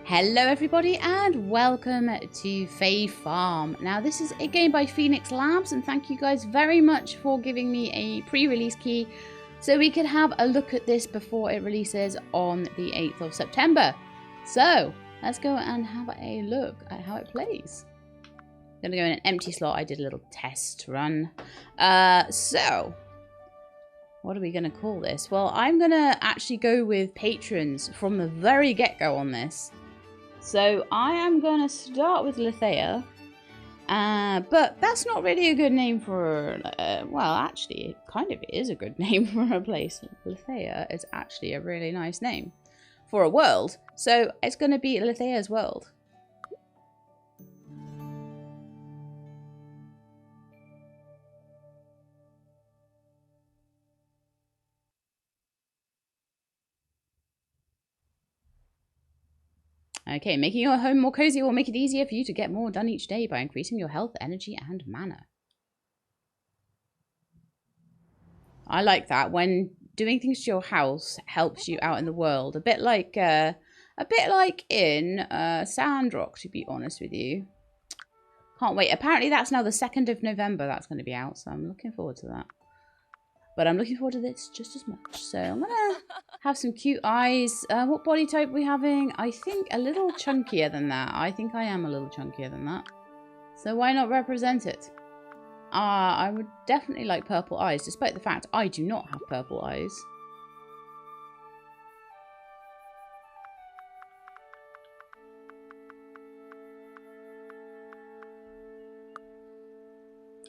Hello everybody and welcome to Fae Farm. Now this is a game by Pheonix Labs and thank you guys very much for giving me a pre-release key so we could have a look at this before it releases on the 8th of September. So let's go and have a look at how it plays. I'm gonna go in an empty slot. I did a little test run. So what are we gonna call this? Well, I'm gonna actually go with patrons from the very get-go on this. So I am going to start with Lithea, but that's not really a good name for, well, actually, it kind of is a good name for a place. Lithea is actually a really nice name for a world, so it's going to be Lithea's world. Okay, making your home more cozy will make it easier for you to get more done each day by increasing your health, energy, and mana. I like that. When doing things to your house helps you out in the world. A bit like in Sandrock, to be honest with you. Can't wait. Apparently that's now the 2nd of November that's going to be out, so I'm looking forward to that. But I'm looking forward to this just as much. So I'm going to have some cute eyes. What body type are we having? I think a little chunkier than that. I think I am a little chunkier than that. So why not represent it? I would definitely like purple eyes, despite the fact I do not have purple eyes.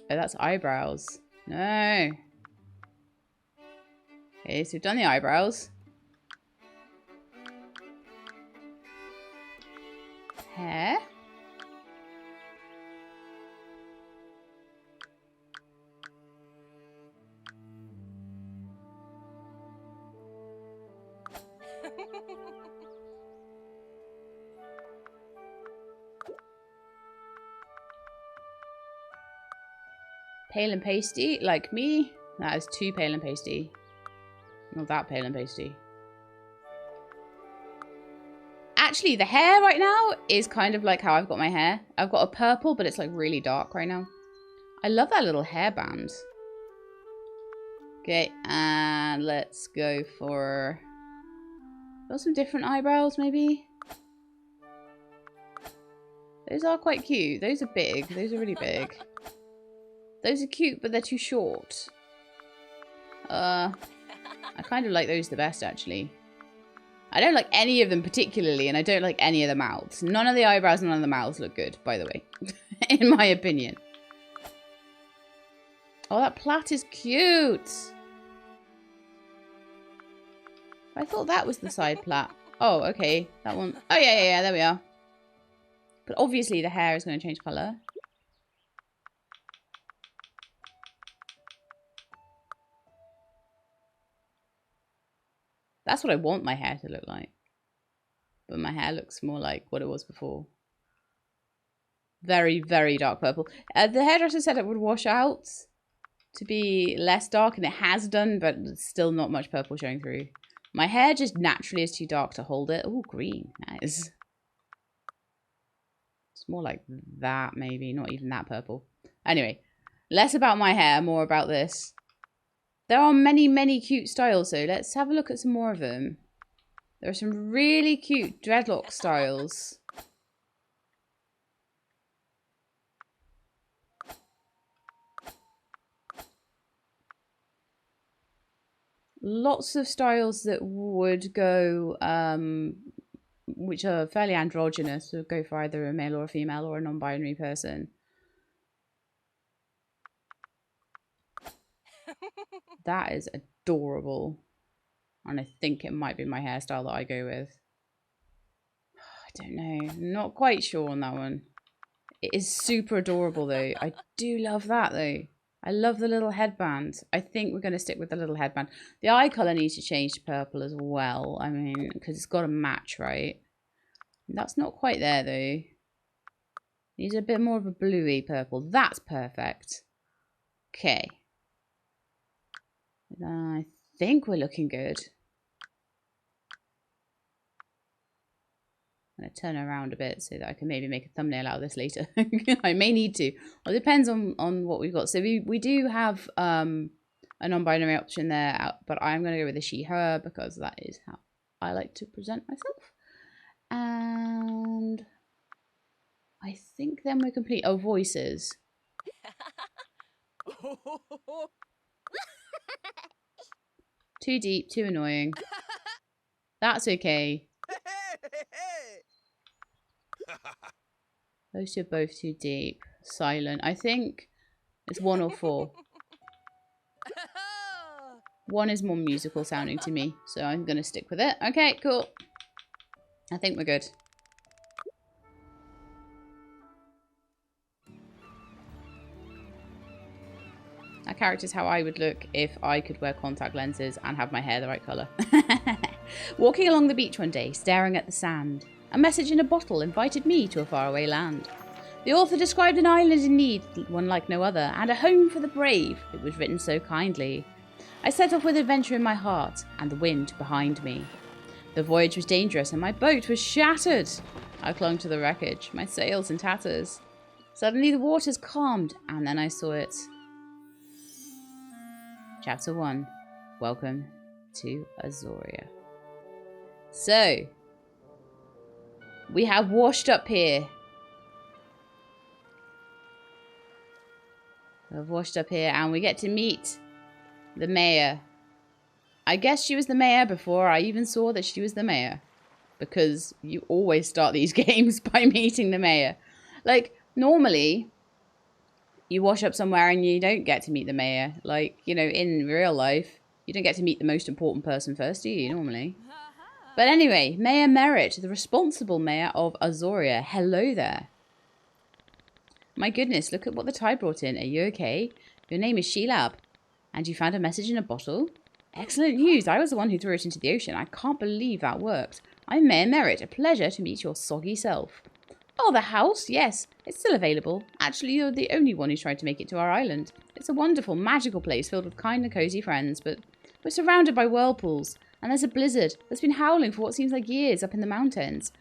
Oh, that's eyebrows. No. Okay, so we've done the eyebrows. Hair. Pale and pasty, like me. That is too pale and pasty. Not that pale and pasty. Actually, the hair right now is kind of like how I've got my hair. I've got a purple, but it's like really dark right now. I love that little hairband. Okay, and let's go for... got some different eyebrows, maybe? Those are quite cute. Those are big. Those are really big. Those are cute, but they're too short. I kind of like those the best, actually. I don't like any of them particularly, and I don't like any of the mouths. None of the eyebrows and none of the mouths look good, by the way. In my opinion. Oh, that plait is cute. I thought that was the side plait. Oh, okay. That one. Oh, yeah, there we are. But obviously the hair is going to change colour. That's what I want my hair to look like. But my hair looks more like what it was before. Very, very dark purple. The hairdresser said it would wash out to be less dark, and it has done, but still not much purple showing through. My hair just naturally is too dark to hold it. Oh, green. Nice. It's more like that, maybe. Not even that purple. Anyway, less about my hair, more about this. There are many, many cute styles, so let's have a look at some more of them. There are some really cute dreadlock styles. Lots of styles that would go, which are fairly androgynous, so go for either a male or a female or a non-binary person. That is adorable. And I think it might be my hairstyle that I go with. I don't know. Not quite sure on that one. It is super adorable though. I do love that though. I love the little headband. I think we're going to stick with the little headband. The eye colour needs to change to purple as well. I mean, because it's got to match, right? That's not quite there though. Needs a bit more of a bluey purple. That's perfect. Okay. I think we're looking good. going to turn around a bit so that I can maybe make a thumbnail out of this later. I may need to. Well, it depends on what we've got. So we do have a non-binary option there, but I'm going to go with a she, her, because that is how I like to present myself. And I think then we're complete. Oh, voices. Too deep, too annoying. That's okay. Those two are both too deep. Silent. I think it's 1 or 4. 1 is more musical sounding to me, so I'm going to stick with it. Okay, cool. I think we're good. That character's how I would look if I could wear contact lenses and have my hair the right colour. Walking along the beach one day, staring at the sand, a message in a bottle invited me to a faraway land. The author described an island in need, one like no other, and a home for the brave. It was written so kindly. I set off with adventure in my heart, and the wind behind me. The voyage was dangerous, and my boat was shattered. I clung to the wreckage, my sails in tatters. Suddenly the waters calmed, and then I saw it. Chapter 1. Welcome to Azoria. So, we have washed up here. We've washed up here and we get to meet the mayor. I guess she was the mayor before I even saw that she was the mayor. Because you always start these games by meeting the mayor. Like, normally, you wash up somewhere and you don't get to meet the mayor. Like, you know, in real life, you don't get to meet the most important person first, do you, normally? But anyway, Mayor Merritt, the responsible mayor of Azoria. Hello there. My goodness, look at what the tide brought in. Are you okay? Your name is Sheelab. And you found a message in a bottle? Excellent news. I was the one who threw it into the ocean. I can't believe that worked. I'm Mayor Merritt. A pleasure to meet your soggy self. Oh, the house? Yes, it's still available. Actually, you're the only one who's tried to make it to our island. It's a wonderful, magical place filled with kind and cozy friends, but we're surrounded by whirlpools. And there's a blizzard that's been howling for what seems like years up in the mountains.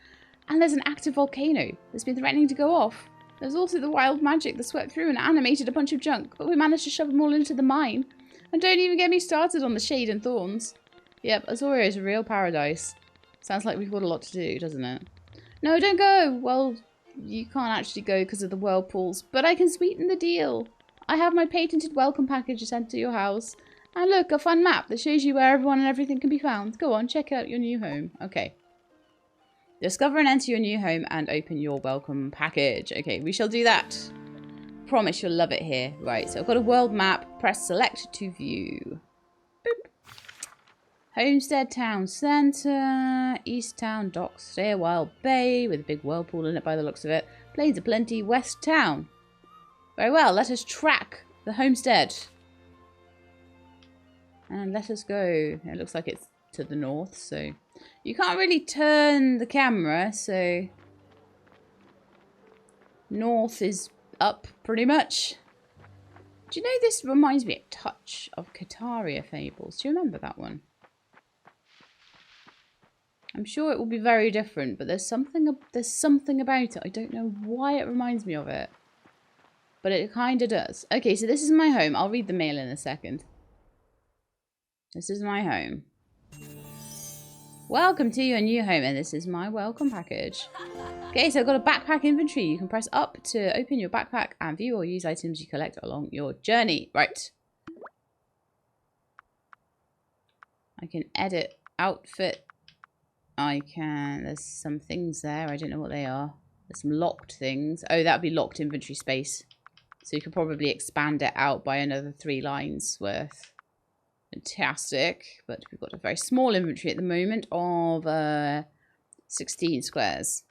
And there's an active volcano that's been threatening to go off. There's also the wild magic that swept through and animated a bunch of junk, but we managed to shove them all into the mine. And don't even get me started on the shade and thorns. Yep, Azoria is a real paradise. Sounds like we've got a lot to do, doesn't it? No, don't go. Well, you can't actually go because of the whirlpools, but I can sweeten the deal. I have my patented welcome package sent to your house. And look, a fun map that shows you where everyone and everything can be found. Go on, check out your new home. Okay. Discover and enter your new home and open your welcome package. Okay, we shall do that. Promise you'll love it here. Right, so I've got a world map. Press select to view. Boop. Homestead Town Centre. East Town Docks. Stairwell Bay with a big whirlpool in it by the looks of it. Plains aplenty. West Town. Very well, let us track the homestead. And let us go. It looks like it's to the north, so you can't really turn the camera, so north is up pretty much. Do you know this reminds me a touch of Cataria Fables? Do you remember that one? I'm sure it will be very different, but there's something about it. I don't know why it reminds me of it, but it kind of does. Okay, so this is my home. I'll read the mail in a second. This is my home. Welcome to your new home, and this is my welcome package. Okay, so I've got a backpack inventory. You can press up to open your backpack and view or use items you collect along your journey. Right. I can edit outfit. There's some things there. I don't know what they are. There's some locked things. Oh, that would be locked inventory space. So you could probably expand it out by another 3 lines worth. Fantastic, but we've got a very small inventory at the moment of 16 squares.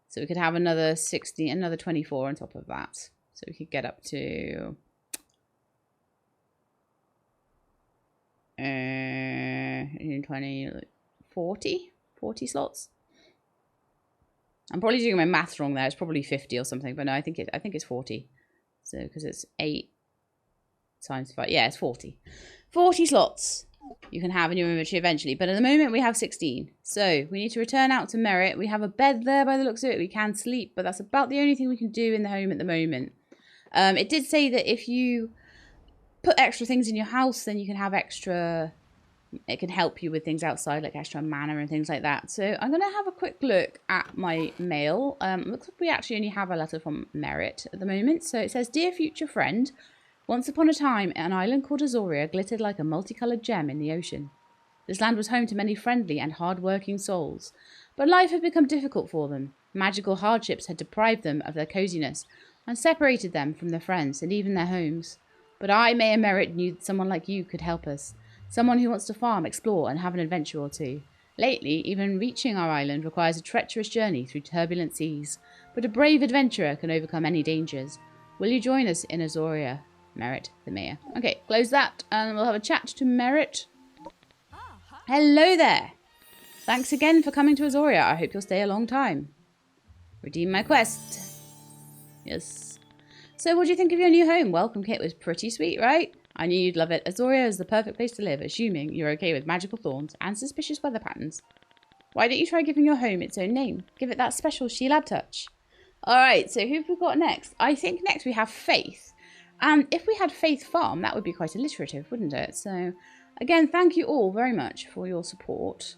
So we could have another 24 on top of that. So we could get up to 40 slots. I'm probably doing my maths wrong there. It's probably 50 or something, but no, I think it's 40. So because it's 8 times 5. Yeah, it's 40. 40 slots. you can have in your inventory eventually. But at the moment, we have 16. So we need to return out to Merit. We have a bed there by the looks of it. We can sleep, but that's about the only thing we can do in the home at the moment. It did say that if you put extra things in your house, then you can have extra... It can help you with things outside, like extra mana and things like that. So I'm going to have a quick look at my mail. Looks like we actually only have a letter from Merit at the moment. So it says, Dear future friend, once upon a time, an island called Azoria glittered like a multicolored gem in the ocean. This land was home to many friendly and hard-working souls. But life had become difficult for them. Magical hardships had deprived them of their coziness and separated them from their friends and even their homes. But I, Mayor Merit, knew that someone like you could help us. Someone who wants to farm, explore, and have an adventure or two. Lately, even reaching our island requires a treacherous journey through turbulent seas, but a brave adventurer can overcome any dangers. Will you join us in Azoria? Merit, the mayor. Okay, close that, and we'll have a chat to Merit. Hello there. Thanks again for coming to Azoria. I hope you'll stay a long time. Redeem my quest. Yes. So what do you think of your new home? Welcome kit was pretty sweet, right? I knew you'd love it. Azoria is the perfect place to live, assuming you're okay with magical thorns and suspicious weather patterns. Why don't you try giving your home its own name? Give it that special She-Lab touch. Alright, so who have we got next? I think next we have Faith. And if we had Fae Farm, that would be quite alliterative, wouldn't it? So, again, thank you all very much for your support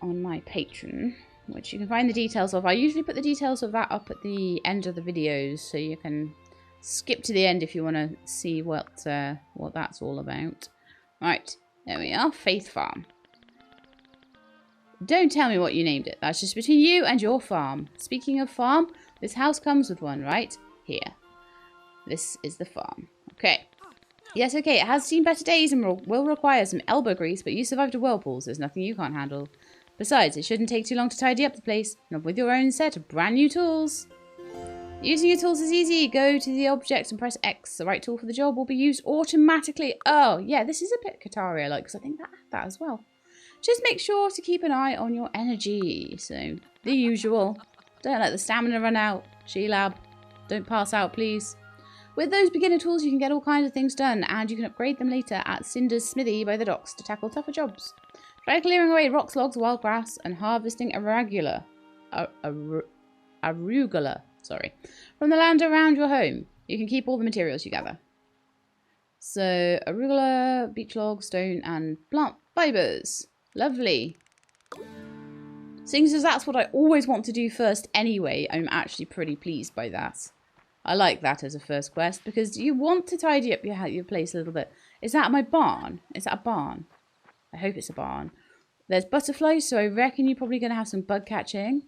on my Patreon, which you can find the details of. I usually put the details of that up at the end of the videos, so you can skip to the end if you want to see what that's all about. Right, there we are, Fae Farm. Don't tell me what you named it. That's just between you and your farm. Speaking of farm, this house comes with one, right? Here. This is the farm. Okay. Yes, okay, it has seen better days and will require some elbow grease, but you survived a whirlpool, so there's nothing you can't handle. Besides, it shouldn't take too long to tidy up the place, not with your own set of brand new tools. Using your tools is easy. Go to the object and press X. The right tool for the job will be used automatically. Oh, yeah, this is a bit Kataria-like, because I think that as well. Just make sure to keep an eye on your energy. So, the usual. Don't let the stamina run out. She-Lab. Don't pass out, please. With those beginner tools, you can get all kinds of things done, and you can upgrade them later at Cinder's Smithy by the docks to tackle tougher jobs. Try clearing away rocks, logs, wild grass, and harvesting arugula, from the land around your home. You can keep all the materials you gather. So, arugula, beech logs, stone, and plant fibers. Lovely. Seeing as that's what I always want to do first anyway, I'm actually pretty pleased by that. I like that as a first quest, because you want to tidy up your place a little bit. Is that my barn? Is that a barn? I hope it's a barn. There's butterflies, so I reckon you're probably going to have some bug catching.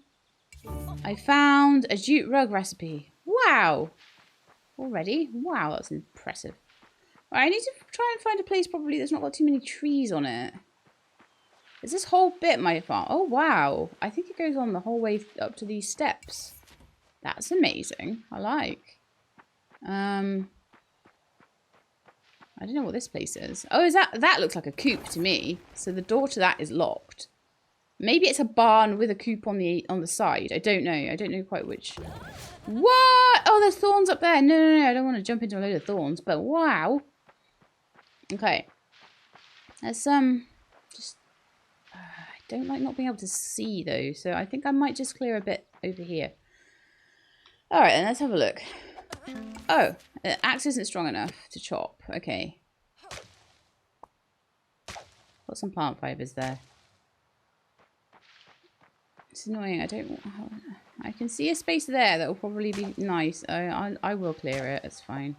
I found a jute rug recipe. Wow! Already? Wow, that's impressive. Right, I need to try and find a place probably that's not got too many trees on it. Is this whole bit my farm? Oh, wow. I think it goes on the whole way up to these steps. That's amazing. I like. I don't know what this place is. Oh, is that looks like a coop to me. So the door to that is locked. Maybe it's a barn with a coop on the side. I don't know. I don't know quite which. What? Oh, there's thorns up there. No. I don't want to jump into a load of thorns, but wow. Okay. There's just I don't like not being able to see though, so I think I might just clear a bit over here. All right, then let's have a look. Oh, the axe isn't strong enough to chop. Okay. Got some plant fibers there. It's annoying. I can see a space there that will probably be nice. I will clear it. It's fine.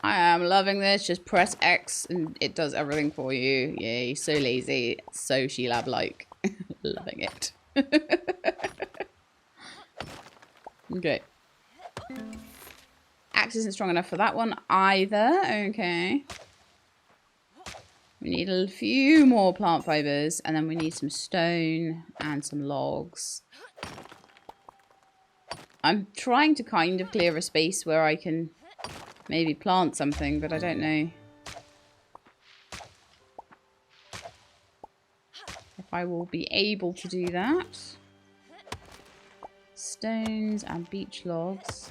I am loving this. Just press X and it does everything for you. Yay, so lazy. So She-Lab-like. Loving it. Okay. Axe isn't strong enough for that one either. Okay. We need a few more plant fibers and then we need some stone and some logs. I'm trying to kind of clear a space where I can maybe plant something, but I don't know if I will be able to do that. Stones and beech logs.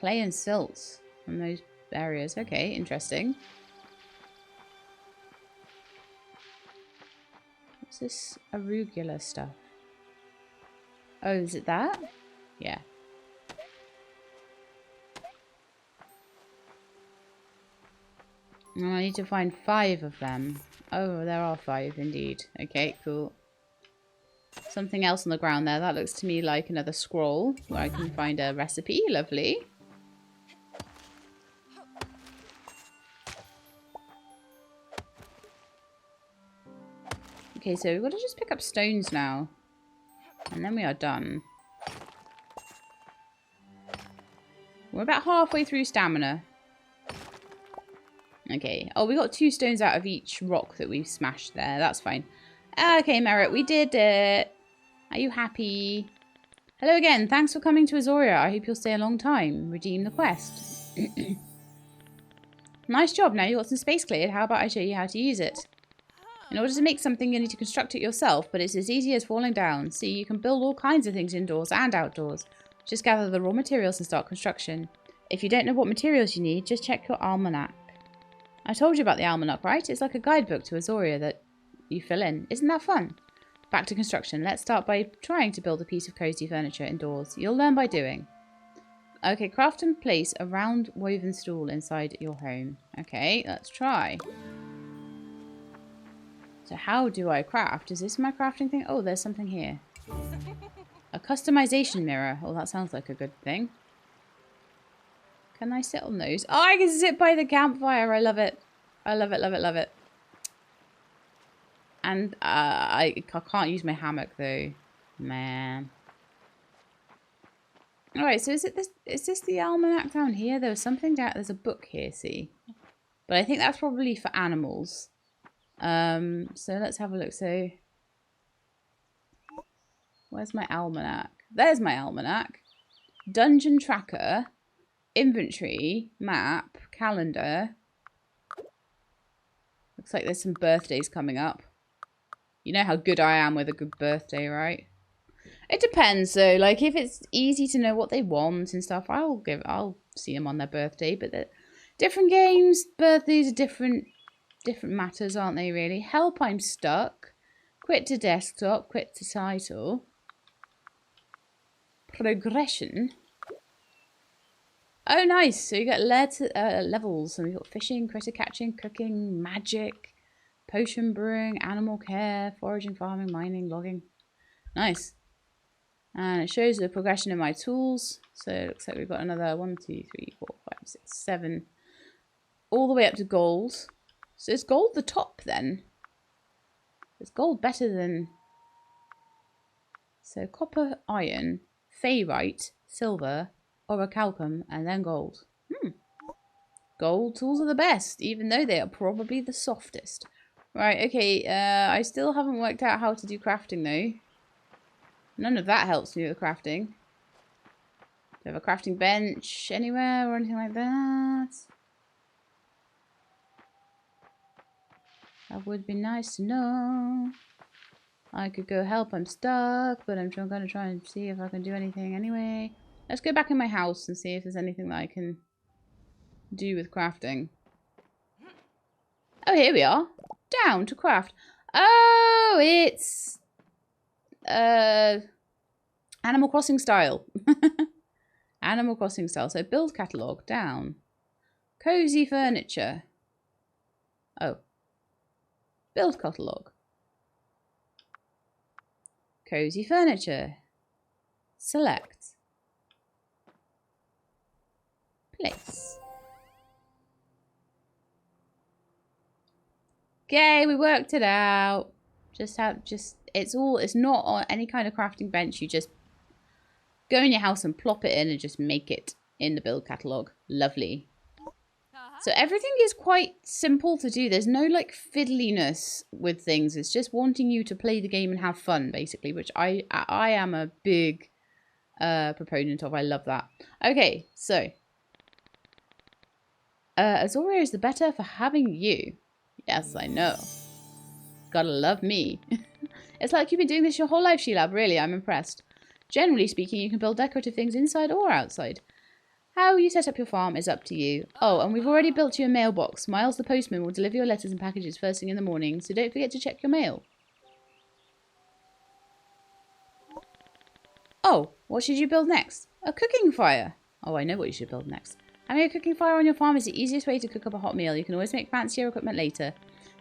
clay and silt from those areas. Okay, interesting. What's this arugula stuff? Oh, is it that? Yeah. Oh, I need to find 5 of them. Oh, there are 5 indeed. Okay, cool. Something else on the ground there. That looks to me like another scroll where I can find a recipe. Lovely. Okay, so we've got to just pick up stones now. And then we are done. We're about halfway through stamina. Okay. Oh, we got 2 stones out of each rock that we've smashed there. That's fine. Okay, Merritt, we did it. Are you happy? Hello again. Thanks for coming to Azoria. I hope you'll stay a long time. Redeem the quest. Nice job. Now you've got some space cleared. How about I show you how to use it? In order to make something, you need to construct it yourself, but it's as easy as falling down. See, you can build all kinds of things indoors and outdoors. Just gather the raw materials and start construction. If you don't know what materials you need, just check your almanac. I told you about the almanac, right? It's like a guidebook to Azoria that you fill in. Isn't that fun? Back to construction. Let's start by trying to build a piece of cozy furniture indoors. You'll learn by doing. Okay, craft and place a round woven stool inside your home. Okay, let's try. So how do I craft? Is this my crafting thing? Oh, there's something here. A customization mirror. Oh, that sounds like a good thing. Can I sit on those? Oh, I can sit by the campfire. I love it. I love it, love it, love it. And I can't use my hammock though. Man. Alright, so is this the almanac down here? There was something down, there's a book here, see? But I think that's probably for animals. So let's have a look. So where's my almanac? There's my almanac. Dungeon tracker, inventory, map, calendar. Looks like there's some birthdays coming up. You know how good I am with a good birthday, right? It depends though. Like if it's easy to know what they want and stuff, I'll see them on their birthday. But the different games, birthdays are different matters, aren't they? Really. Help! I'm stuck. Quit to desktop. Quit to title. Progression. Oh, nice. So you get levels, and we've got fishing, critter catching, cooking, magic. Potion brewing, animal care, foraging, farming, mining, logging. Nice. And it shows the progression in my tools. So it looks like we've got another 1, 2, 3, 4, 5, 6, 7. All the way up to gold. So is gold the top then? Is gold better than... So copper, iron, ferrite, silver, orichalcum, and then gold. Gold tools are the best, even though they are probably the softest. Right, okay, I still haven't worked out how to do crafting though. None of that helps me with crafting. Do I have a crafting bench anywhere or anything like that? That would be nice to know. I could go help, I'm stuck, but I'm going to try and see if I can do anything anyway. Let's go back in my house and see if there's anything that I can do with crafting. Oh, here we are. Down to craft. Oh, it's Animal Crossing style. Animal Crossing style. So build catalogue down. Cozy furniture. Oh. Build catalogue. Cozy furniture. Select. Place. Okay, we worked it out. It's not on any kind of crafting bench. You just go in your house and plop it in and just make it in the build catalogue. Lovely. So everything is quite simple to do. There's no like fiddliness with things. It's just wanting you to play the game and have fun, basically, which I am a big proponent of. I love that. Okay, so Azoria is the better for having you. Yes, I know. Gotta love me. It's like you've been doing this your whole life, She-Lab. Really, I'm impressed. Generally speaking, you can build decorative things inside or outside. How you set up your farm is up to you. Oh, and we've already built you a mailbox. Miles the postman will deliver your letters and packages first thing in the morning, so don't forget to check your mail. Oh, what should you build next? A cooking fire. Oh, I know what you should build next. Having a cooking fire on your farm is the easiest way to cook up a hot meal. You can always make fancier equipment later.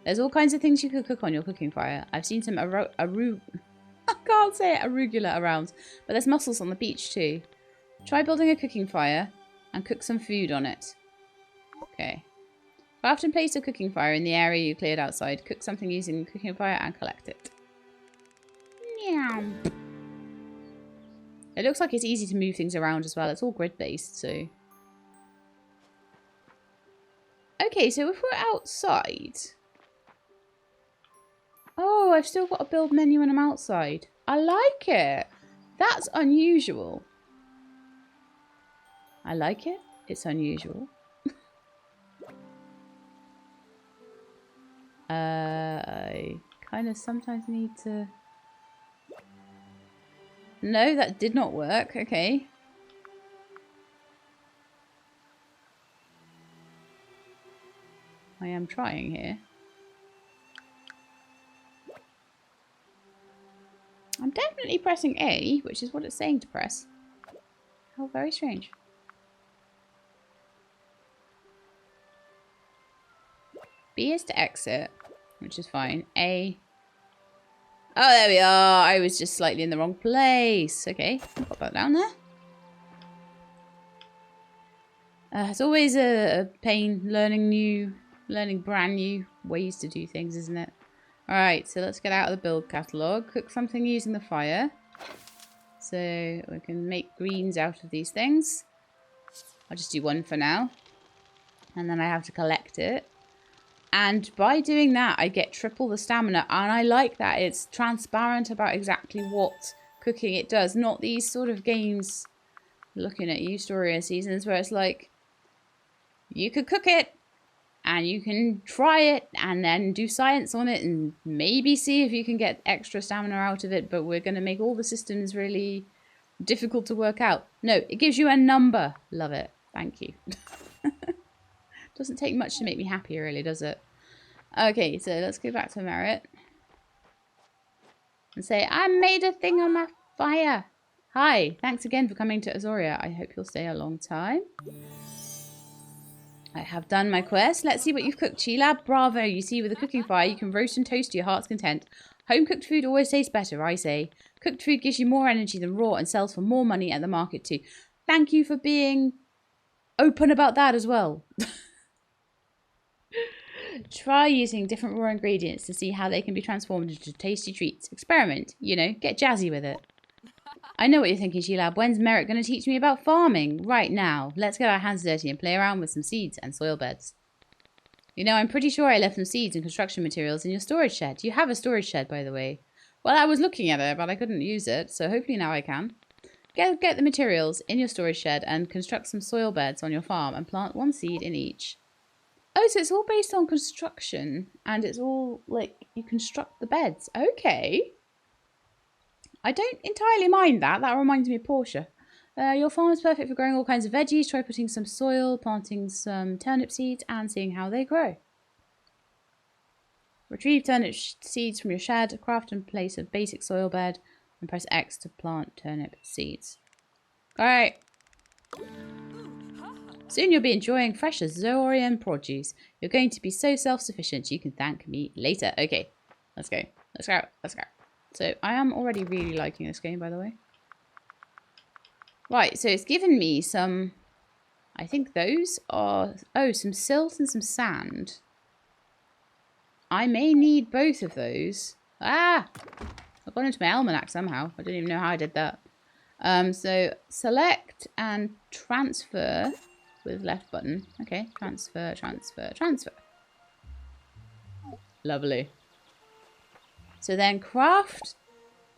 There's all kinds of things you could cook on your cooking fire. I've seen some I can't say it, arugula around, but there's mussels on the beach too. Try building a cooking fire and cook some food on it. Okay. Craft and place a cooking fire in the area you cleared outside. Cook something using the cooking fire and collect it. Meow. It looks like it's easy to move things around as well. It's all grid-based, so... Okay, so if we're outside... Oh, I've still got a build menu when I'm outside. I like it. That's unusual. I like it. It's unusual. I kind of sometimes need to... No, that did not work. Okay. I am trying here. I'm definitely pressing A, which is what it's saying to press. How very strange. B is to exit, which is fine. A. Oh, there we are. I was just slightly in the wrong place. Okay, I'll pop that down there. It's always a pain learning brand new ways to do things, isn't it? Alright, so let's get out of the build catalogue. Cook something using the fire. So we can make greens out of these things. I'll just do one for now. And then I have to collect it. And by doing that, I get triple the stamina. And I like that it's transparent about exactly what cooking it does. Not these sort of games, looking at Azoria seasons, where it's like, you could cook it, and you can try it, and then do science on it, and maybe see if you can get extra stamina out of it. But we're going to make all the systems really difficult to work out. No, it gives you a number. Love it. Thank you. Doesn't take much to make me happy, really, does it? Okay, so let's go back to Merit. And say, I made a thing on my fire. Hi, thanks again for coming to Azoria. I hope you'll stay a long time. I have done my quest. Let's see what you've cooked, Chi-Lab. Bravo. You see, with a cooking fire, you can roast and toast to your heart's content. Home-cooked food always tastes better, I say. Cooked food gives you more energy than raw and sells for more money at the market too. Thank you for being open about that as well. Try using different raw ingredients to see how they can be transformed into tasty treats. Experiment, you know, get jazzy with it. I know what you're thinking, Chi-Lab. When's Merritt going to teach me about farming? Right now. Let's get our hands dirty and play around with some seeds and soil beds. You know, I'm pretty sure I left some seeds and construction materials in your storage shed. You have a storage shed, by the way. Well, I was looking at it, but I couldn't use it, so hopefully now I can. Get the materials in your storage shed and construct some soil beds on your farm and plant one seed in each. Oh, so it's all based on construction, and it's all, like, you construct the beds. Okay. I don't entirely mind that. That reminds me of Portia. Your farm is perfect for growing all kinds of veggies. Try putting some soil, planting some turnip seeds, and seeing how they grow. Retrieve turnip seeds from your shed, craft and place a basic soil bed, and press X to plant turnip seeds. Alright. Soon you'll be enjoying fresh Azorian produce. You're going to be so self-sufficient you can thank me later. Okay, let's go. Let's go. Let's go. So I am already really liking this game, by the way. Right, so it's given me some... I think those are... Oh, some silt and some sand. I may need both of those. Ah! I've gone into my almanac somehow. I don't even know how I did that. So select and transfer with left button. Okay, transfer, transfer, transfer. Lovely. So then craft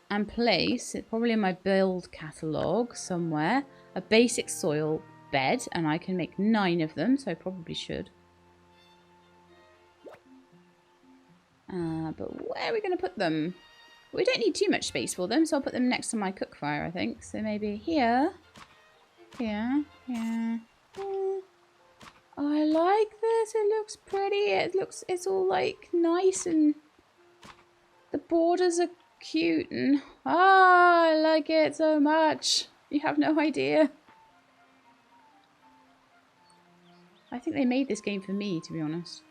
and place, it's probably in my build catalogue somewhere, a basic soil bed, and I can make 9 of them, so I probably should. But where are we going to put them? We don't need too much space for them, so I'll put them next to my cook fire, I think. So maybe here. Yeah, yeah. Oh, I like this. It looks pretty. It's all like nice and the borders are cute and I like it so much. You have no idea. I think they made this game for me, to be honest.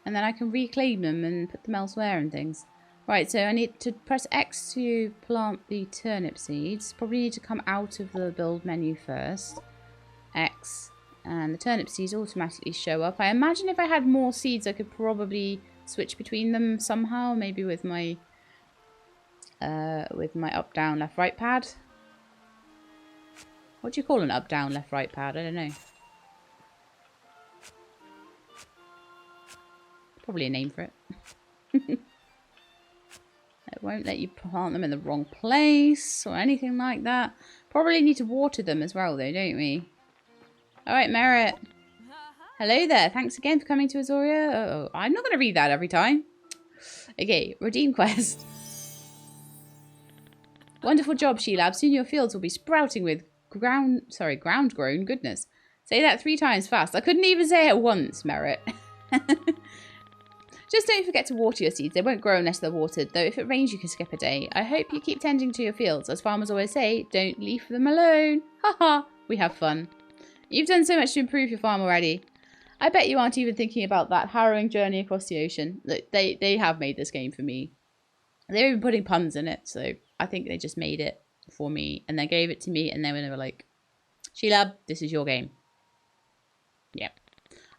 And then I can reclaim them and put them elsewhere and things. Right, so I need to press X to plant the turnip seeds. Probably need to come out of the build menu first. X. And the turnip seeds automatically show up. I imagine if I had more seeds, I could probably switch between them somehow. Maybe with my up, down, left, right pad. What do you call an up, down, left, right pad? I don't know. Probably a name for it. It won't let you plant them in the wrong place or anything like that. Probably need to water them as well though, don't we? Alright, Merritt. Hello there. Thanks again for coming to Azoria. Oh, I'm not going to read that every time. Okay, redeem quest. Wonderful job, She-Lab. Soon your fields will be sprouting with ground-grown goodness. Say that 3 times fast. I couldn't even say it once, Merritt. Just don't forget to water your seeds. They won't grow unless they're watered, though if it rains you can skip a day. I hope you keep tending to your fields. As farmers always say, don't leave them alone. Haha, we have fun. You've done so much to improve your farm already. I bet you aren't even thinking about that harrowing journey across the ocean. Look, they have made this game for me. They're even putting puns in it, so I think they just made it for me. And they gave it to me, and then they were like, She-Lab, this is your game. Yep.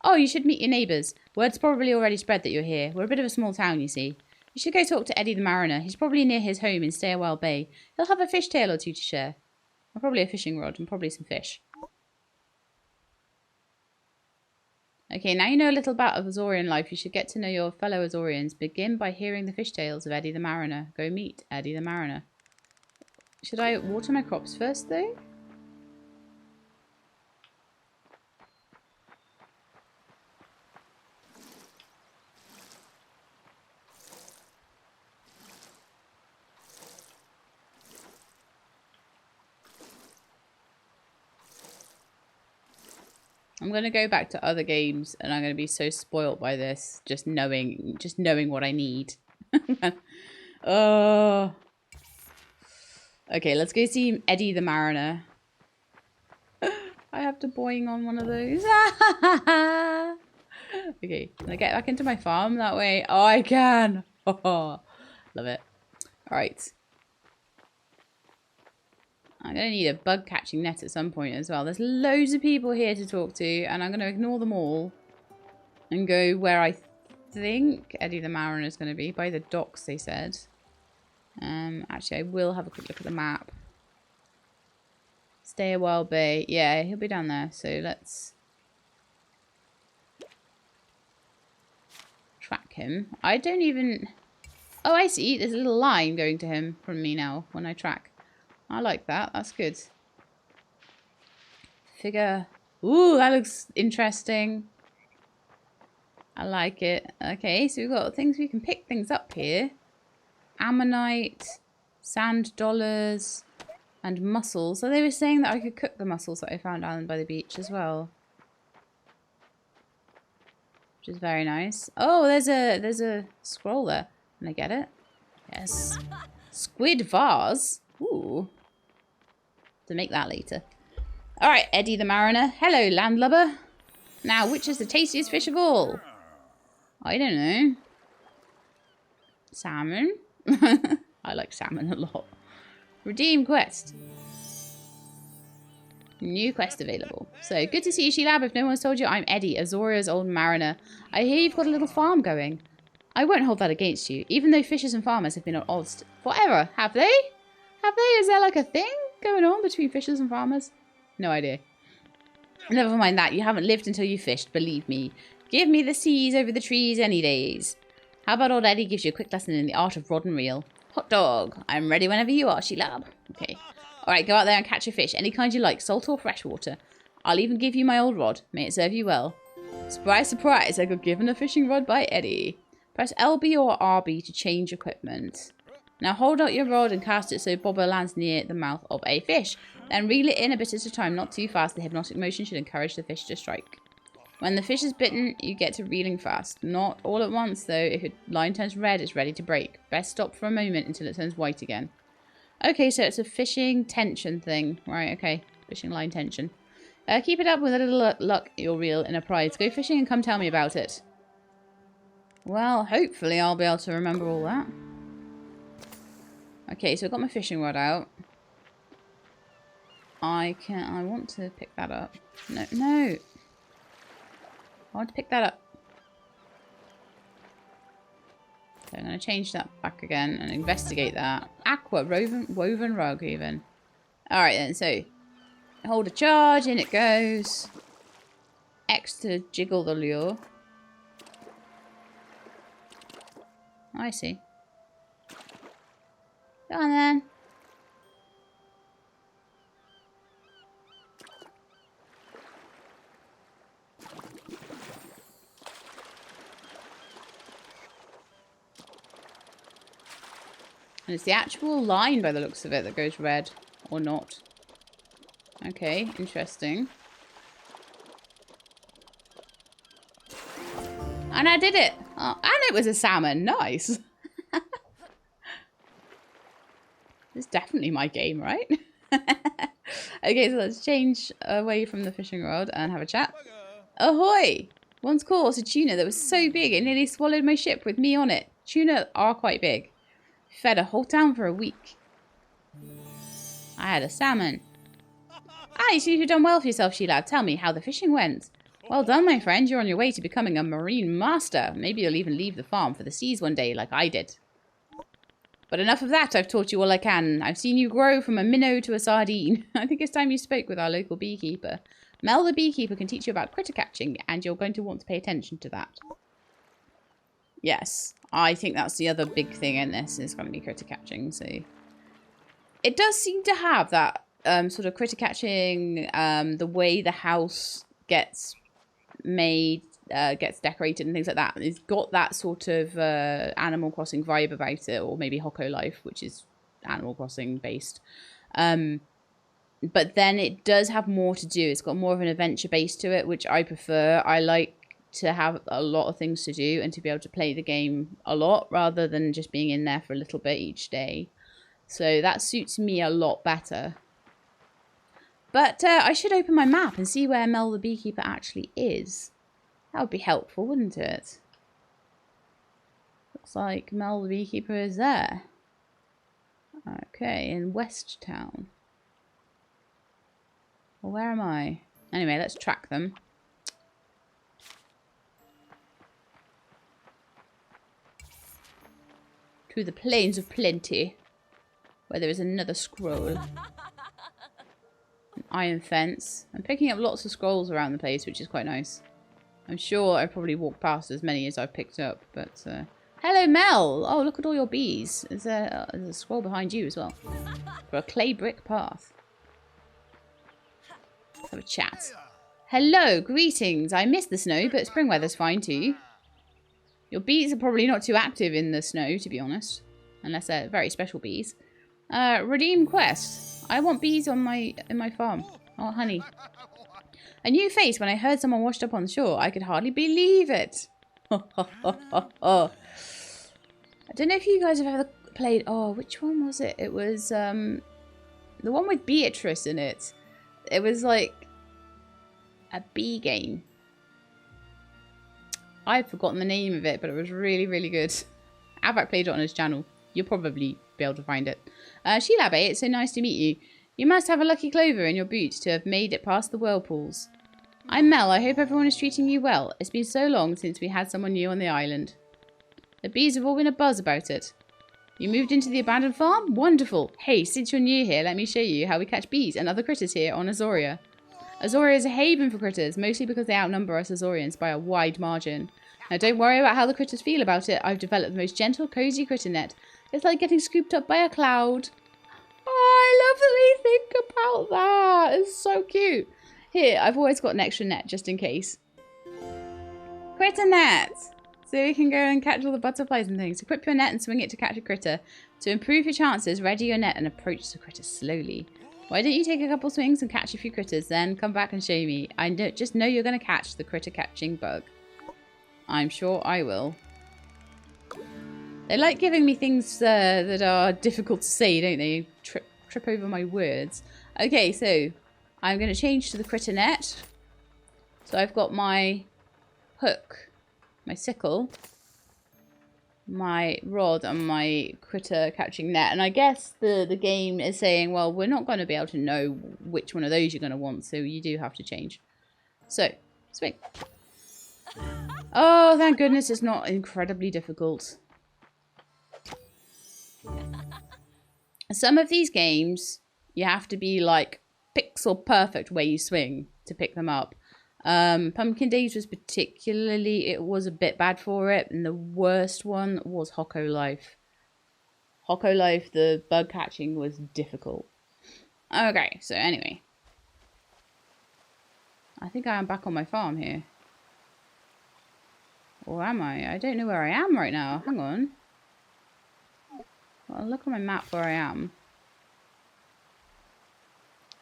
Oh, you should meet your neighbours. Word's probably already spread that you're here. We're a bit of a small town, you see. You should go talk to Eddie the Mariner. He's probably near his home in Stairwell Bay. He'll have a fish tail or 2 to share. And probably a fishing rod and probably some fish. Okay, now you know a little about Azorian life. You should get to know your fellow Azorians. Begin by hearing the fish tales of Eddie the Mariner. Go meet Eddie the Mariner. Should I water my crops first, though? I'm going to go back to other games and I'm going to be so spoilt by this. Just knowing what I need. Oh. Okay, let's go see Eddie the Mariner. I have to boing on one of those. Okay, can I get back into my farm that way? Oh, I can. Oh, love it. Alright. I'm going to need a bug catching net at some point as well. There's loads of people here to talk to, and I'm going to ignore them all and go where I think Eddie the Mariner is going to be. By the docks, they said. Actually, I will have a quick look at the map. Stairwell Bay. Yeah, he'll be down there. So let's track him. I don't even... Oh, I see. There's a little line going to him from me now when I track. I like that. That's good. Figure. Ooh, that looks interesting. I like it. Okay, so we've got things we can pick things up here. Ammonite, sand dollars, and mussels. So they were saying that I could cook the mussels that I found down by the beach as well. Which is very nice. Oh, there's a scroll there. Can I get it? Yes. Squid vase. Ooh. To make that later. Alright, Eddie the Mariner. Hello, landlubber. Now, which is the tastiest fish of all? I don't know. Salmon. I like salmon a lot. Redeem quest. New quest available. So, good to see you, She-Lab. If no one's told you, I'm Eddie, Azoria's old mariner. I hear you've got a little farm going. I won't hold that against you, even though fishers and farmers have been at odds forever. Have they? Have they? Is there like a thing going on between fishers and farmers? No idea. Never mind that. You haven't lived until you fished, believe me. Give me the seas over the trees any days. How about old Eddie gives you a quick lesson in the art of rod and reel? Hot dog. I'm ready whenever you are, She-Lab. Okay. Alright, go out there and catch a fish. Any kind you like, salt or freshwater. I'll even give you my old rod. May it serve you well. Surprise, surprise. I got given a fishing rod by Eddie. Press LB or RB to change equipment. Now hold out your rod and cast it so bobber lands near the mouth of a fish. Then reel it in a bit at a time, not too fast. The hypnotic motion should encourage the fish to strike. When the fish is bitten, you get to reeling fast. Not all at once though. If your line turns red, it's ready to break. Best stop for a moment until it turns white again. Okay, so it's a fishing tension thing. Right, okay. Fishing line tension. Keep it up with a little luck, you'll reel in a prize. Go fishing and come tell me about it. Well, hopefully I'll be able to remember all that. Okay, so I've got my fishing rod out. I want to pick that up. No. I want to pick that up. So I'm going to change that back again and investigate that. Aqua, woven rug even. Alright then, so hold a charge, in it goes. X to jiggle the lure. I see. Go on then. And it's the actual line by the looks of it that goes red. Or not. Okay, interesting. And I did it! Oh, and it was a salmon. Nice! It's definitely my game, right? Okay, so let's change away from the fishing rod and have a chat. Ahoy! Once caught a tuna that was so big it nearly swallowed my ship with me on it. Tuna are quite big. Fed a whole town for a week. I had a salmon. Ah, you seem to have done well for yourself, she-lad. Tell me how the fishing went. Well done, my friend. You're on your way to becoming a marine master. Maybe you'll even leave the farm for the seas one day, like I did. But enough of that. I've taught you all I can. I've seen you grow from a minnow to a sardine. I think it's time you spoke with our local beekeeper. Mel the beekeeper can teach you about critter catching, and you're going to want to pay attention to that. Yes, I think that's the other big thing in this is going to be critter catching. So it does seem to have that sort of critter catching, the way the house gets made, gets decorated and things like that. It's got that sort of Animal Crossing vibe about it, or maybe Hocko Life, which is Animal Crossing based. But then it does have more to do. It's got more of an adventure base to it, which I prefer. I like to have a lot of things to do and to be able to play the game a lot rather than just being in there for a little bit each day. So that suits me a lot better. But I should open my map and see where Mel the beekeeper actually is. That would be helpful, wouldn't it? Looks like Mel the beekeeper is there. Okay, in West Town. Well, where am I? Anyway, let's track them. To the Plains of Plenty, where there is another scroll. An iron fence. I'm picking up lots of scrolls around the place, which is quite nice. I'm sure I probably walked past as many as I've picked up, but... Hello, Mel! Oh, look at all your bees. There's a scroll behind you as well. For a clay brick path. Let's have a chat. Hello, greetings. I missed the snow, but spring weather's fine too. Your bees are probably not too active in the snow, to be honest. Unless they're very special bees. Redeem quest. I want bees in my farm. Oh, honey. A new face when I heard someone washed up on the shore. I could hardly believe it. I don't know if you guys have ever played... Oh, which one was it? It was the one with Beatrice in it. It was like a bee game. I've forgotten the name of it, but it was really, really good. Avak played it on his channel. You'll probably be able to find it. Sheila, it's so nice to meet you. You must have a lucky clover in your boot to have made it past the whirlpools. I'm Mel. I hope everyone is treating you well. It's been so long since we had someone new on the island. The bees have all been a buzz about it. You moved into the abandoned farm? Wonderful. Hey, since you're new here, let me show you how we catch bees and other critters here on Azoria. Azoria is a haven for critters, mostly because they outnumber us Azorians by a wide margin. Now don't worry about how the critters feel about it. I've developed the most gentle, cozy critter net. It's like getting scooped up by a cloud. Oh, I love that they think about that. It's so cute. Here, I've always got an extra net just in case. Critter net! So you can go and catch all the butterflies and things. Equip your net and swing it to catch a critter. To improve your chances, ready your net and approach the critter slowly. Why don't you take a couple swings and catch a few critters, then come back and show me. Just know you're going to catch the critter catching bug. I'm sure I will. They like giving me things that are difficult to say, don't they? Trip over my words. Okay, so I'm going to change to the critter net. So I've got my hook, my sickle, my rod, and my critter catching net. And I guess the game is saying, well, we're not going to be able to know which one of those you're going to want, so you do have to change. So, swing. Oh, thank goodness it's not incredibly difficult. Some of these games, you have to be like pixel perfect where you swing to pick them up. Pumpkin Days was particularly, it was a bit bad for it. And the worst one was Hocko Life. Hocko Life, the bug catching was difficult. Okay, so anyway. I think I am back on my farm here. Or am I? I don't know where I am right now. Hang on. Well, I'll look on my map where I am.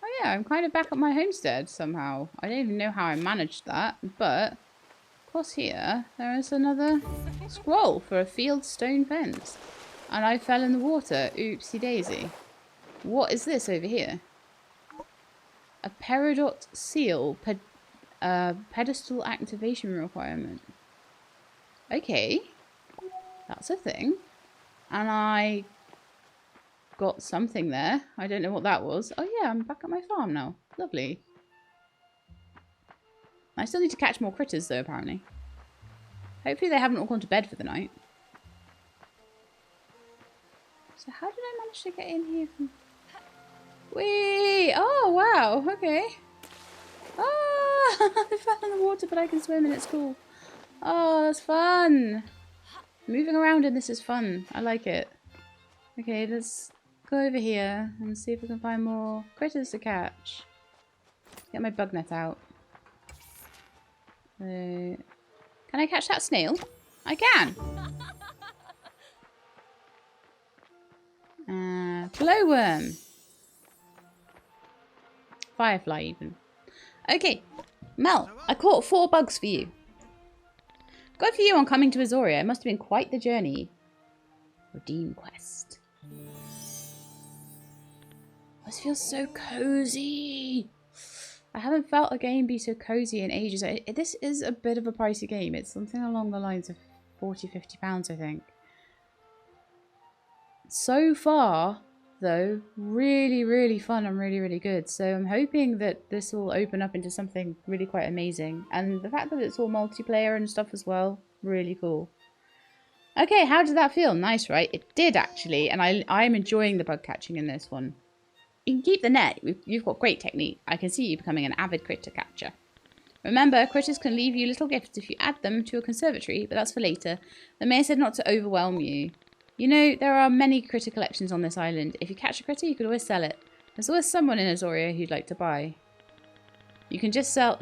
Oh yeah, I'm kind of back at my homestead somehow. I don't even know how I managed that, but across here, there is another scroll for a field stone fence. And I fell in the water. Oopsie daisy. What is this over here? A peridot seal. Pedestal activation requirement. Okay. That's a thing. And I got something there. I don't know what that was. Oh yeah, I'm back at my farm now. Lovely. I still need to catch more critters though, apparently. Hopefully they haven't all gone to bed for the night. So how did I manage to get in here from... Whee! Oh, wow. Okay. Ah! I fell in the water, but I can swim and it's cool. Oh, that's fun. Moving around in this is fun. I like it. Okay, let's go over here and see if we can find more critters to catch. Get my bug net out. Can I catch that snail? I can. Glowworm. Firefly even. Okay, Mel, I caught 4 bugs for you. Good for you on coming to Azoria. It must have been quite the journey. Redeem quest. This feels so cozy. I haven't felt a game be so cozy in ages. This is a bit of a pricey game. It's something along the lines of £40–50, I think. So far, though, really, really fun and really, really good. So I'm hoping that this will open up into something really quite amazing. And the fact that it's all multiplayer and stuff as well, really cool. Okay, how did that feel? Nice, right? It did, actually. And I'm enjoying the bug catching in this one. You can keep the net. You've got great technique. I can see you becoming an avid critter catcher. Remember, critters can leave you little gifts if you add them to a conservatory, but that's for later. The mayor said not to overwhelm you. You know, there are many critter collections on this island. If you catch a critter, you could always sell it. There's always someone in Azoria who'd like to buy. You can just sell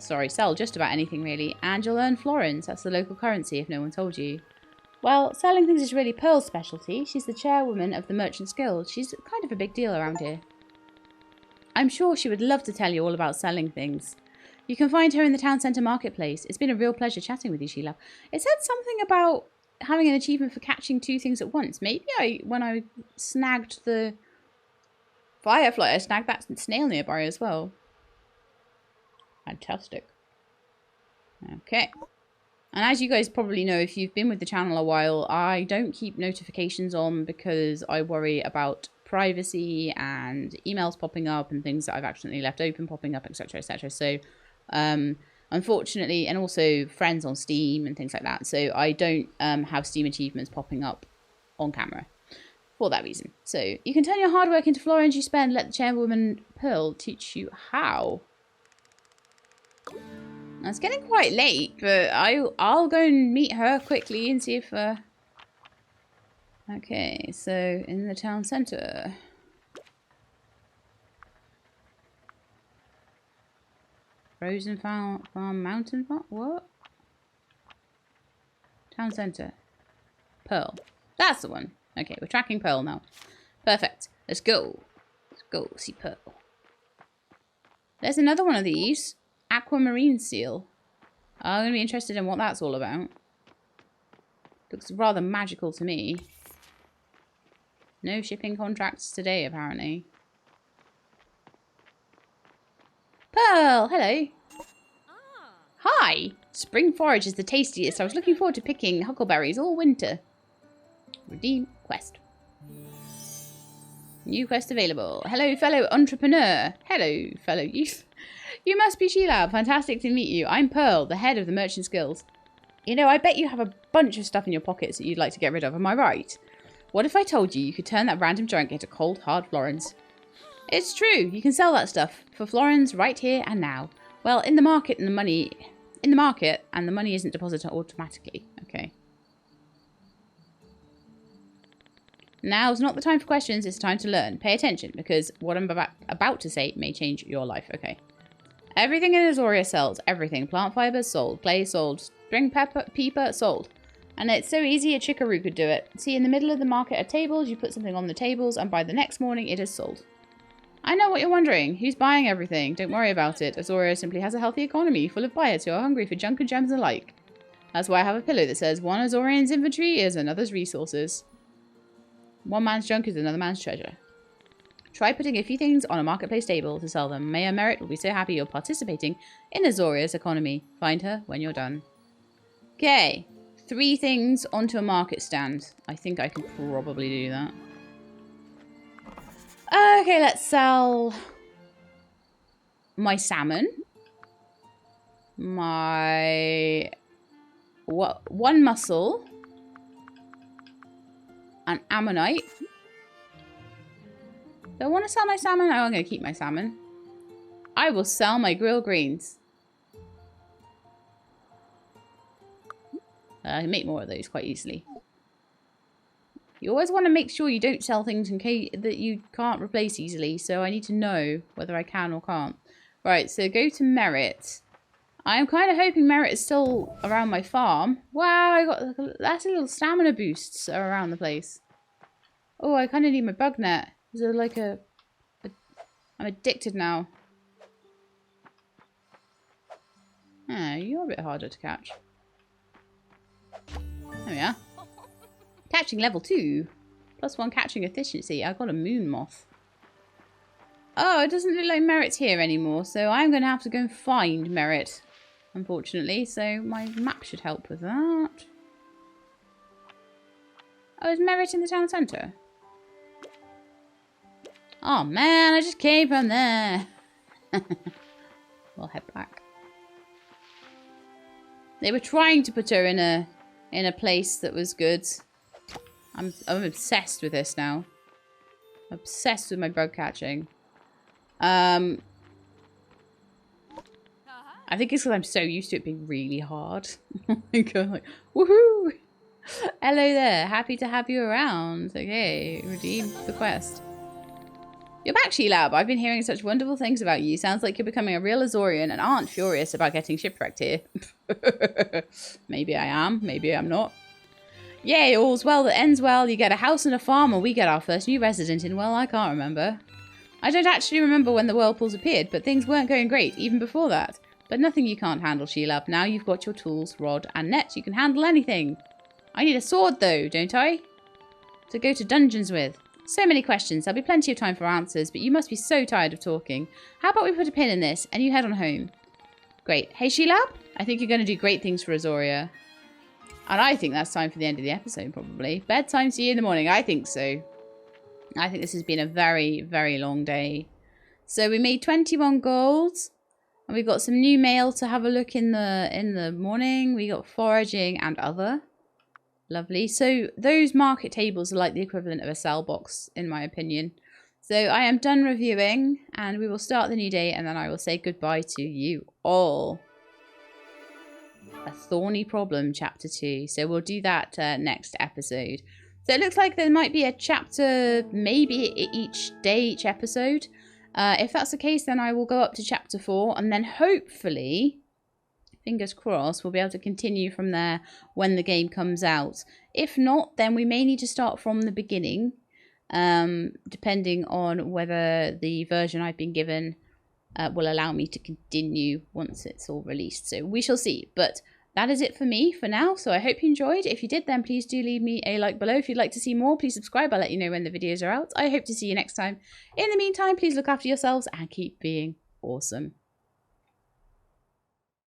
just about anything really, and you'll earn florins. That's the local currency if no one told you. Well, selling things is really Pearl's specialty. She's the chairwoman of the Merchants Guild. She's kind of a big deal around here. I'm sure she would love to tell you all about selling things. You can find her in the town centre marketplace. It's been a real pleasure chatting with you, Sheila. It said something about having an achievement for catching 2 things at once. Maybe when I snagged the firefly, I snagged that snail nearby as well. Fantastic. Okay. And as you guys probably know, if you've been with the channel a while, I don't keep notifications on because I worry about privacy and emails popping up and things that I've accidentally left open popping up, etc, etc. So unfortunately, and also friends on Steam and things like that, so I don't have Steam achievements popping up on camera for that reason. So you can turn your hard work into florins you spend. Let the chairwoman Pearl teach you how. Now, it's getting quite late, but I'll go and meet her quickly and see if okay, so in the town centre. Frozen Farm Mountain Farm? What? Town centre. Pearl. That's the one. Okay, we're tracking Pearl now. Perfect. Let's go. Let's go see Pearl. There's another one of these. Aquamarine seal. I'm going to be interested in what that's all about. Looks rather magical to me. No shipping contracts today, apparently. Pearl, hello. Hi. Spring forage is the tastiest. I was looking forward to picking huckleberries all winter. Redeem quest. New quest available. Hello, fellow entrepreneur. Hello, fellow youth. You must be Sheila. Fantastic to meet you. I'm Pearl, the head of the Merchant's Guild. You know, I bet you have a bunch of stuff in your pockets that you'd like to get rid of. Am I right? What if I told you could turn that random junk into cold, hard florins? It's true. You can sell that stuff for florins right here and now. Well, in the market and the money isn't deposited automatically. Okay. Now's not the time for questions. It's time to learn. Pay attention because what I'm about to say may change your life. Okay. Everything in Azoria sells. Everything. Plant fibers sold. Clay sold. Spring pepper sold. And it's so easy a chickaroo could do it. See, in the middle of the market are tables. You put something on the tables and by the next morning it is sold. I know what you're wondering. Who's buying everything? Don't worry about it. Azoria simply has a healthy economy full of buyers who are hungry for junk and gems alike. That's why I have a pillow that says one Azorian's inventory is another's resources. One man's junk is another man's treasure. Try putting a few things on a marketplace table to sell them. Maya Merit will be so happy you're participating in Azoria's economy. Find her when you're done. Okay. 3 things onto a market stand. I think I can probably do that. Okay, let's sell my salmon. My one mussel. An ammonite. Do I want to sell my salmon? Oh, I'm going to keep my salmon. I will sell my grilled greens. I can make more of those quite easily. You always want to make sure you don't sell things in case that you can't replace easily. So I need to know whether I can or can't. Right, so go to Merit. I'm kind of hoping Merit is still around my farm. Wow, I got that's a little stamina boosts around the place. Oh, I kind of need my bug net. Is it like I'm addicted now. Ah, you're a bit harder to catch. There we are. Catching level 2. +1 catching efficiency. I got a moon moth. Oh, it doesn't look like Merit's here anymore. So I'm going to have to go and find Merit. Unfortunately. So my map should help with that. Oh, is Merit in the town centre? Oh man, I just came from there. We'll head back. They were trying to put her in a place that was good. I'm obsessed with this now. Obsessed with my bug catching. I think it's because I'm so used to it being really hard. Oh my god, like, woohoo! Hello there, happy to have you around. Okay, redeem the quest. You're back, She-Lab. I've been hearing such wonderful things about you. Sounds like you're becoming a real Azorian and aren't furious about getting shipwrecked here. Maybe I am, maybe I'm not. Yay, all's well that ends well. You get a house and a farm, and we get our first new resident in, well, I can't remember. I don't actually remember when the whirlpools appeared, but things weren't going great, even before that. But nothing you can't handle, She-Lab. Now you've got your tools, rod, and net. You can handle anything. I need a sword, though, don't I? To go to dungeons with. So many questions. There'll be plenty of time for answers, but you must be so tired of talking. How about we put a pin in this, and you head on home? Great. Hey, She-Lab? I think you're going to do great things for Azoria. And I think that's time for the end of the episode, probably. Bedtime, see you in the morning. I think so. I think this has been a very, very long day. So we made 21 gold. And we got some new mail to have a look in the morning. We got foraging and other. Lovely. So those market tables are like the equivalent of a sell box, in my opinion. So I am done reviewing, and we will start the new day, and then I will say goodbye to you all. A thorny problem, chapter 2. So we'll do that next episode. So it looks like there might be a chapter, maybe each day, each episode. If that's the case, then I will go up to chapter 4, and then hopefully fingers crossed, we'll be able to continue from there when the game comes out. If not, then we may need to start from the beginning, depending on whether the version I've been given will allow me to continue once it's all released. So we shall see. But that is it for me for now. So I hope you enjoyed. If you did, then please do leave me a like below. If you'd like to see more, please subscribe. I'll let you know when the videos are out. I hope to see you next time. In the meantime, please look after yourselves and keep being awesome.